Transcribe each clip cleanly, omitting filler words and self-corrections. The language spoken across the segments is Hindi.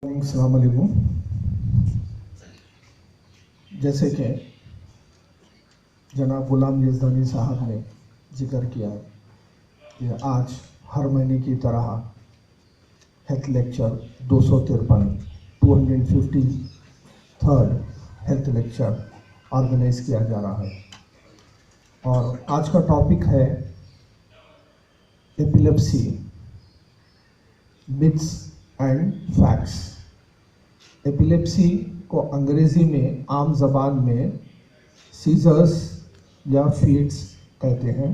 अस्सलाम वालेकुम। जैसे कि जनाब गुलाम यज़दानी साहब ने जिक्र किया कि आज हर महीने की तरह health lecture 253 health lecture organise किया जा रहा है और आज का टॉपिक है epilepsy myths and facts. Epilepsy को अंग्रेज़ी में आम ज़बान में सीजर्स या फीट्स कहते हैं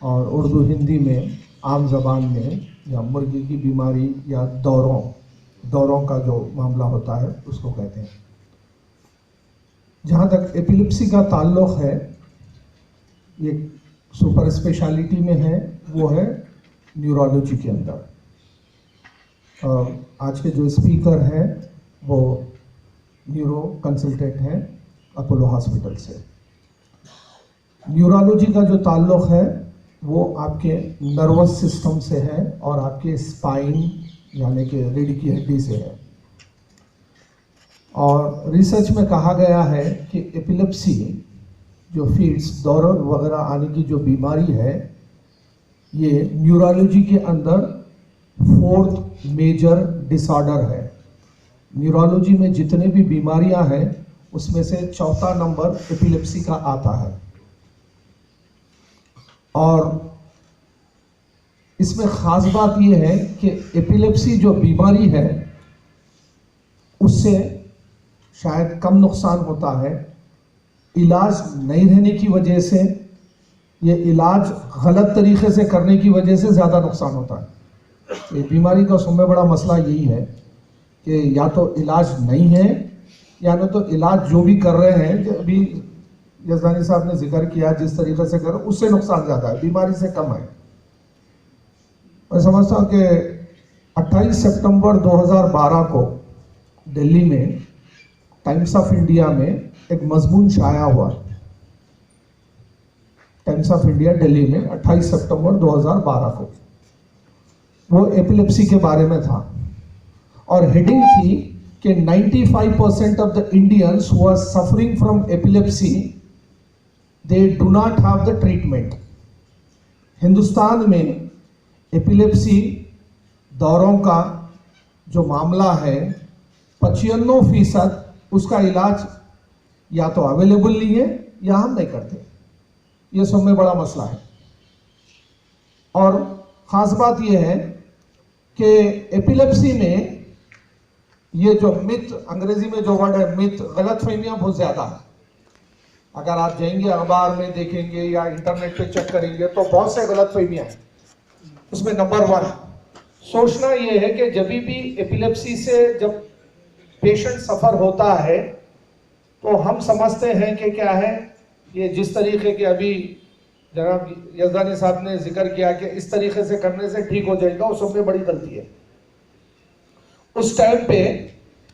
और उर्दू हिंदी में आम ज़बान में या मुर्गी की बीमारी या दौरों का जो मामला होता है उसको कहते हैं। जहाँ तक एपिलेप्सी का ताल्लुक़ है, ये सुपर स्पेशलिटी में है, वो है न्यूरोलॉजी के अंदर। आज के जो स्पीकर हैं वो न्यूरो कंसल्टेंट हैं अपोलो हॉस्पिटल से। न्यूरोलॉजी का जो ताल्लुक़ है वो आपके नर्वस सिस्टम से है और आपके स्पाइन यानी कि रीढ़ की हड्डी से है। और रिसर्च में कहा गया है कि एपिलेप्सी जो फिट्स दौर वगैरह आने की जो बीमारी है, ये न्यूरोलॉजी के अंदर 4th मेजर डिसऑर्डर है। न्यूरोलॉजी में जितने भी बीमारियां हैं उसमें से 4था नंबर एपिलेप्सी का आता है। और इसमें ख़ास बात यह है कि एपिलेप्सी जो बीमारी है उससे शायद कम नुकसान होता है। इलाज नहीं रहने की वजह से, ये इलाज गलत तरीके से करने की वजह से ज़्यादा नुकसान होता है। ये बीमारी का सबसे बड़ा मसला यही है कि या तो इलाज नहीं है या न तो इलाज जो भी कर रहे हैं, जो अभी यज़दानी साहब ने जिक्र किया जिस तरीके से कर रहे हैं उससे नुकसान ज़्यादा है, बीमारी से कम है। मैं समझता हूँ कि 28 सितंबर 2012 को दिल्ली में टाइम्स ऑफ इंडिया में एक मजमून शाया हुआ। टाइम्स ऑफ इंडिया दिल्ली में 28 सितंबर 2012 को वो एपिलेप्सी के बारे में था और हेडिंग थी कि 95% of the Indians who are suffering from epilepsy they do not have the treatment. Hindustan में एपिलेप्सी दौरों का जो मामला है 95% उसका इलाज या तो अवेलेबल नहीं है या हम नहीं करते। ये सब में बड़ा मसला है। और ख़ास बात यह है कि एपिलेप्सी में ये जो मिथ, अंग्रेजी में जो वर्ड है मिथ, गलतफहमियां बहुत ज़्यादा है। अगर आप जाएंगे अखबार में देखेंगे या इंटरनेट पे चेक करेंगे तो बहुत से गलतफहमियां हैं। उसमें नंबर 1 सोचना ये है कि जब भी एपिलेप्सी से जब पेशेंट सफ़र होता है तो हम समझते हैं कि क्या है, ये जिस तरीके के अभी जनाब यज़दानी साहब ने जिक्र किया कि इस तरीके से करने से ठीक हो जाएगा, उस में बड़ी गलती है। उस टाइम पे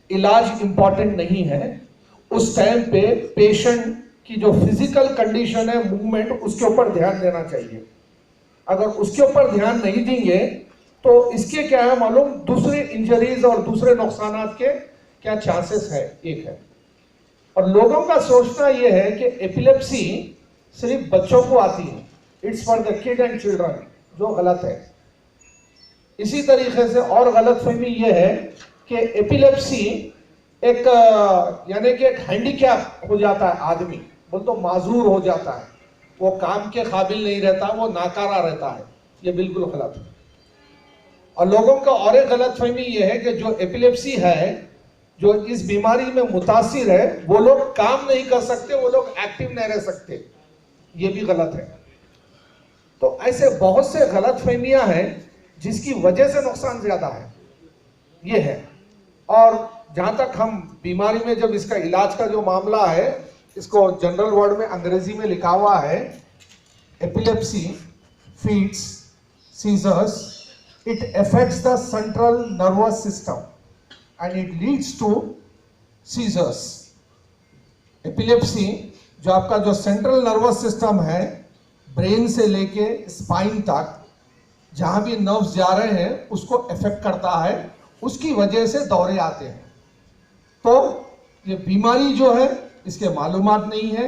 इलाज इम्पॉर्टेंट नहीं है। उस टाइम पे पेशेंट की जो फिजिकल कंडीशन है, मूवमेंट, उसके ऊपर ध्यान देना चाहिए। अगर उसके ऊपर ध्यान नहीं देंगे तो इसके क्या है मालूम, दूसरे इंजरीज और दूसरे नुकसानात के क्या चांसेस है, एक है। और लोगों का सोचना यह है कि एपिलेप्सी सिर्फ बच्चों को आती है, it's for the kid and children, जो गलत है। इसी तरीके से और गलतफहमी यह है कि एपिलेप्सी एक यानी कि एक हैंडीकैप हो जाता है, आदमी बोल तो माजूर हो जाता है, वो काम के काबिल नहीं रहता, वो नाकारा रहता है। ये बिल्कुल गलत है। और लोगों का और एक गलतफहमी यह है कि जो एपिलेप्सी है, जो इस बीमारी में मुतासिर है, वो लोग काम नहीं कर सकते, वो लोग एक्टिव नहीं रह सकते। ये भी गलत है। तो ऐसे बहुत से गलतफहमियां हैं जिसकी वजह से नुकसान ज्यादा है, ये है। और जहां तक हम बीमारी में जब इसका इलाज का जो मामला है, इसको जनरल वर्ड में अंग्रेजी में लिखा हुआ है epilepsy fits seizures, it affects the central nervous system and it leads to seizures। Epilepsy जो आपका जो सेंट्रल नर्वस सिस्टम है, ब्रेन से लेके स्पाइन तक, जहां भी नर्व्स जा रहे हैं उसको अफेक्ट करता है उसकी वजह से दौरे आते हैं। तो ये बीमारी जो है इसके मालूमात नहीं है,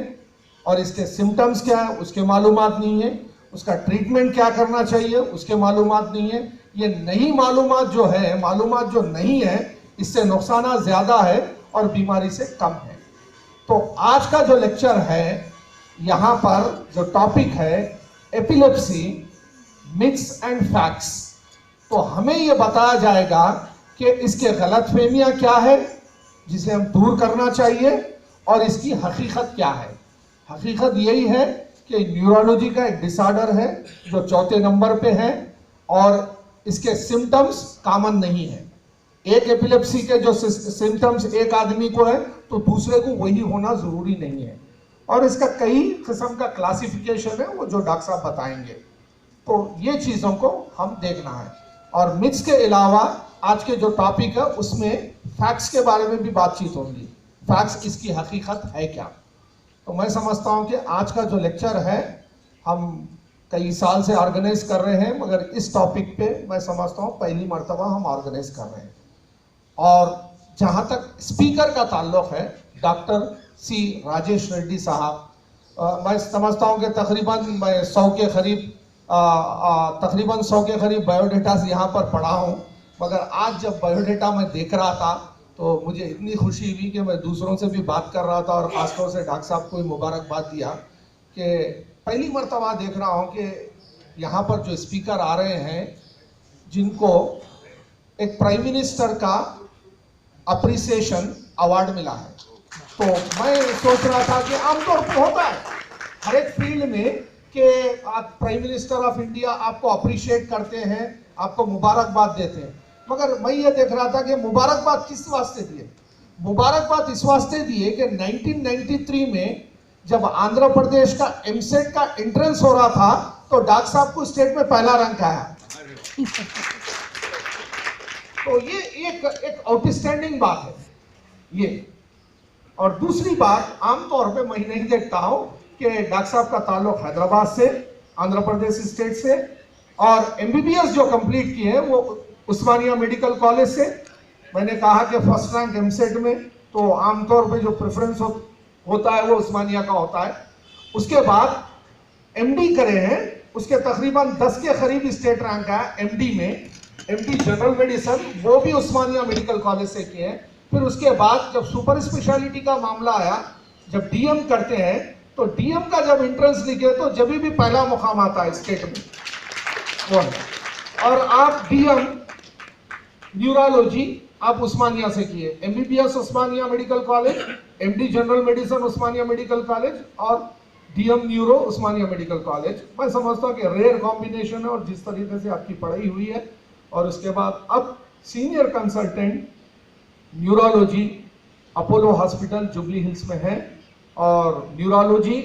और इसके सिम्टम्स क्या है उसके मालूमात नहीं है, उसका ट्रीटमेंट क्या करना चाहिए उसके मालूमात नहीं है। ये नई मालूमात जो है, मालूमात जो नहीं है, इससे नुकसान ज़्यादा है और बीमारी से कम है। तो आज का जो लेक्चर है, यहाँ पर जो टॉपिक है एपिलेप्सी मिथ्स एंड फैक्ट्स, तो हमें ये बताया जाएगा कि इसके गलतफहमियाँ क्या है जिसे हम दूर करना चाहिए, और इसकी हकीकत क्या है। हकीकत यही है कि न्यूरोलॉजी का एक डिसऑर्डर है जो चौथे नंबर पे है, और इसके सिम्टम्स कॉमन नहीं है। एक एपिलेप्सी के जो सिम्टम्स एक आदमी को है तो दूसरे को वही होना जरूरी नहीं है, और इसका कई किस्म का क्लासिफिकेशन है वो जो डॉक्टर साहब बताएंगे। तो ये चीज़ों को हम देखना है। और मिथ्स के अलावा आज के जो टॉपिक है उसमें फैक्ट्स के बारे में भी बातचीत होगी। फैक्ट्स, इसकी हकीकत है क्या। तो मैं समझता हूँ कि आज का जो लेक्चर है हम कई साल से ऑर्गेनाइज कर रहे हैं, मगर इस टॉपिक पे मैं समझता हूँ पहली मर्तबा हम ऑर्गेनाइज कर रहे हैं। और जहाँ तक स्पीकर का ताल्लुक है, डॉक्टर सी राजेश रेड्डी साहब, मैं समझता हूँ कि तकरीबन 100 के करीब बायोडेटास यहाँ पर पढ़ा हूँ, मगर आज जब बायोडेटा मैं देख रहा था तो मुझे इतनी खुशी हुई कि मैं दूसरों से भी बात कर रहा था, और ख़ासतौर से डॉक्टर साहब को मुबारकबाद दिया कि पहली मर्तबा देख रहा हूँ कि यहाँ पर जो स्पीकर आ रहे हैं जिनको एक प्राइम मिनिस्टर का अप्रिसिएशन अवार्ड मिला है। तो मैं सोच रहा था कि आमतौर पर होता है हर एक फील्ड में कि आप प्राइम मिनिस्टर ऑफ इंडिया आपको अप्रिशिएट करते हैं, आपको मुबारकबाद देते हैं, मगर मैं ये देख रहा था कि मुबारकबाद किस वास्ते दिए। मुबारकबाद इस वास्ते दिए कि 1993 में जब आंध्र प्रदेश का एमसेट का एंट्रेंस हो रहा था तो डॉक्टर साहब को स्टेट में पहला रैंक आया। तो ये एक आउटस्टैंडिंग बात है ये। और दूसरी बात, आमतौर पे मैं नहीं देखता हूं कि डॉक्टर साहब का ताल्लुक हैदराबाद से, आंध्र प्रदेश स्टेट से, और एमबीबीएस जो कंप्लीट किए हैं वो उस्मानिया मेडिकल कॉलेज से। मैंने कहा कि फर्स्ट रैंक एमसेट में तो आमतौर पे जो प्रेफरेंस होता है वो उस्मानिया का होता है। उसके बाद एमडी करे हैं, उसके तकरीबन 10 के करीब स्टेट रैंक आया एमडी में, एमडी जनरल मेडिसिन, वो भी उस्मानिया मेडिकल कॉलेज से किए हैं। फिर उसके बाद जब सुपर स्पेशलिटी का मामला आया, जब डीएम करते हैं तो डीएम का जब एंट्रेंस लिखे तो जब भी पहला मुकाम आता है स्टेट में वो है। और आप डीएम न्यूरोलॉजी आप उस्मानिया से किए, MBBS Osmania medical college, MD general medicine Osmania medical college, और DM neuro Osmania medical college. मैं समझता हूँ कि रेयर कॉम्बिनेशन है, और जिस तरीके से आपकी पढ़ाई हुई है, और उसके बाद अब senior consultant neurology Apollo hospital jubilee hills में है। और न्यूरोलॉजी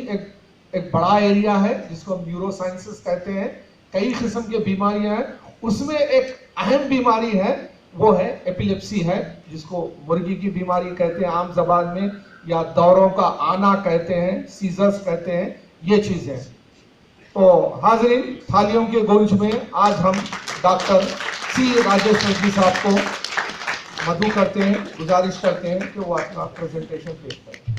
एक बड़ा एरिया है जिसको हम न्यूरो साइंसेस कहते हैं, कई किस्म की बीमारियां हैं, उसमें एक अहम बीमारी है वो है एपिलेप्सी है, जिसको मुर्गी की बीमारी कहते हैं आम जबान में, या दौरों का आना कहते हैं, सीजर्स कहते हैं, ये चीजें। तो हाजरीन, थालियों के गूंज में आज हम डॉक्टर सी राजेश रेड्डी साहब को मदऊ करते हैं, गुजारिश करते हैं कि वो अपना प्रेजेंटेशन पेश करें।